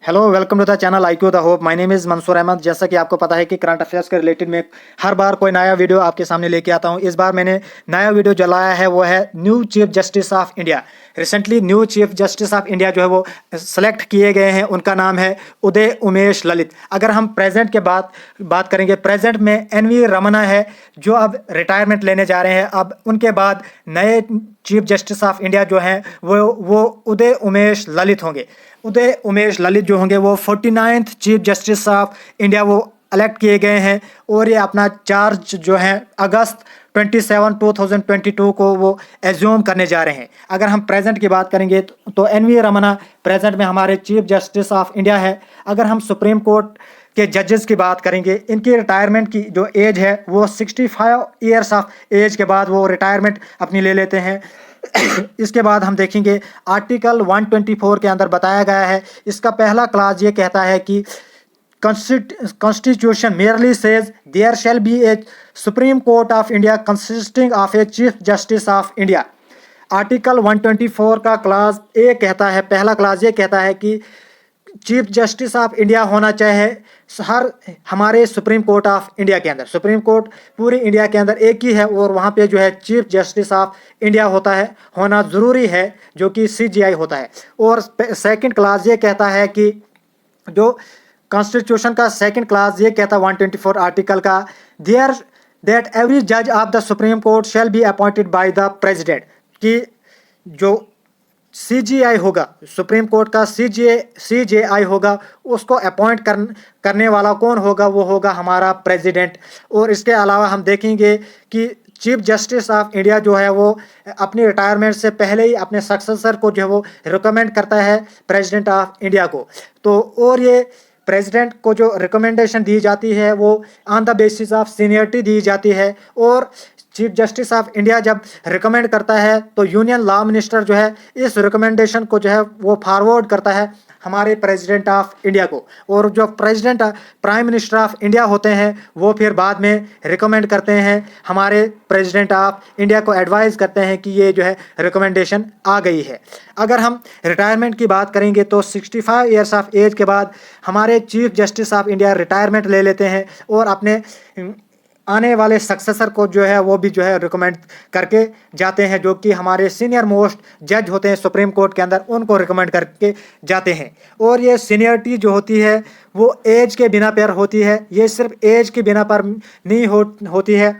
Hello welcome to the channel IQ the hope. My name is Mansoor Ahmad. जैसा कि आपको पता है कि करंट अफेयर्स के रिलेटेड में हर बार कोई नया वीडियो आपके सामने लेके आता हूं। इस बार मैंने नया वीडियो जो लाया है वो है new chief justice of India. Recently new chief justice of India जो है वो सेलेक्ट किए गए हैं। उनका नाम है उदय उमेश ललित। अगर हम प्रेजेंट के बात करेंगे, प्रेजेंट में NV रमन्ना है जो अब रिटायरमेंट लेने जा रहे हैं। अब उनके बाद नए चीफ जस्टिस ऑफ इंडिया जो हैं वो उदय उमेश ललित होंगे। उदय उमेश ललित जो होंगे वो 49th chief justice of India वो इलेक्ट किए गए हैं और ये अपना चार्ज जो है अगस्त 27 2022 को वो एज्यूम करने जा रहे हैं। अगर हम प्रेजेंट की बात करेंगे तो NV रमन्ना प्रेजेंट में हमारे चीफ जस्टिस ऑफ इंडिया है। अगर हम सुप्रीम कोर्ट के जजेस की बात करेंगे, इनकी रिटायरमेंट की जो एज है वो 65 ईयर्स ऑफ एज के बाद वो रिटायरमेंट अपनी ले लेते हैं। इसके बाद हम देखेंगे आर्टिकल 124 के अंदर बताया गया है। इसका पहला क्लास ये कहता है कि Constitution merely says there shall be a Supreme Court of India consisting of a Chief Justice of India। Article 124 का क्लास ए कहता है, पहला क्लास ये कहता है कि चीफ जस्टिस ऑफ इंडिया होना चाहे हर हमारे सुप्रीम कोर्ट ऑफ इंडिया के अंदर। सुप्रीम कोर्ट पूरी इंडिया के अंदर एक ही है और वहाँ पे जो है चीफ जस्टिस ऑफ इंडिया होता है, होना ज़रूरी है, जो कि CJI होता है। और सेकंड क्लास ये कहता है कि जो कॉन्स्टिट्यूशन का सेकंड क्लास ये कहता है 124 आर्टिकल का, देयर दैट एवरी जज of the supreme court shall be appointed by the president, कि जो CJI होगा, सुप्रीम कोर्ट का CJI होगा, उसको अपॉइंट करने वाला कौन होगा? वो होगा हमारा प्रेसिडेंट। और इसके अलावा हम देखेंगे कि चीफ जस्टिस ऑफ इंडिया जो है वो अपनी रिटायरमेंट से पहले ही अपने सक्सेसर को जो है वो रिकमेंड करता है प्रेसिडेंट ऑफ इंडिया को। तो और ये प्रेसिडेंट को जो रिकमेंडेशन दी जाती है वो on the basis of seniority दी जाती है। और चीफ जस्टिस ऑफ इंडिया जब रिकमेंड करता है तो यूनियन लॉ मिनिस्टर जो है इस रिकमेंडेशन को जो है वो फॉरवर्ड करता है हमारे प्रेसिडेंट ऑफ इंडिया को। और जो president prime minister of India होते हैं वो फिर बाद में रिकमेंड करते हैं हमारे प्रेसिडेंट ऑफ इंडिया को, एडवाइस करते हैं कि ये जो है रिकमेंडेशन आ गई है। अगर हम रिटायरमेंट की बात करेंगे तो 65 ईयर्स ऑफ एज के बाद हमारे chief justice of India retirement ले लेते हैं और अपने आने वाले सक्सेसर को जो है वो भी जो है रिकमेंड करके जाते हैं, जो कि हमारे सीनियर मोस्ट जज होते हैं सुप्रीम कोर्ट के अंदर, उनको रिकमेंड करके जाते हैं। और ये सीनियरिटी जो होती है वो एज के बिना पर होती है, ये सिर्फ एज के बिना पर नहीं होती है,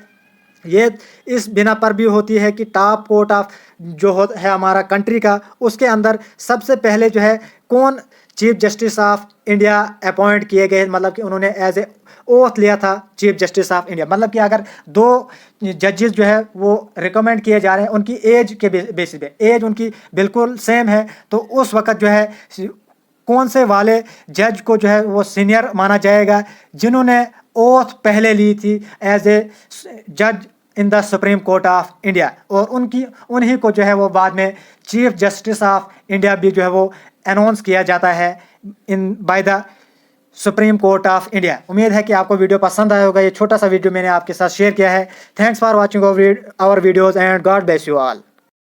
ये इस बिना पर भी होती है कि टॉप कोर्ट ऑफ जो है हमारा कंट्री का, उसके अंदर सबसे पहले जो है कौन chief justice of India appoint किए गए, मतलब कि उन्होंने एज ए ओथ लिया था चीफ जस्टिस ऑफ इंडिया। मतलब कि अगर दो जजेस जो है वो रिकमेंड किए जा रहे हैं उनकी एज के बेसिस पे, एज उनकी बिल्कुल सेम है, तो उस वक्त जो है कौन से वाले जज को जो है वो सीनियर माना जाएगा, जिन्होंने ओथ पहले ली थी एज ए जज in the supreme court of India. और उन्हीं को जो है वो बाद में चीफ जस्टिस ऑफ इंडिया भी जो है वो अनाउंस किया जाता है in by the supreme court of India. उम्मीद है कि आपको वीडियो पसंद आया होगा। ये छोटा सा वीडियो मैंने आपके साथ शेयर किया है। Thanks for watching our videos and God bless you all.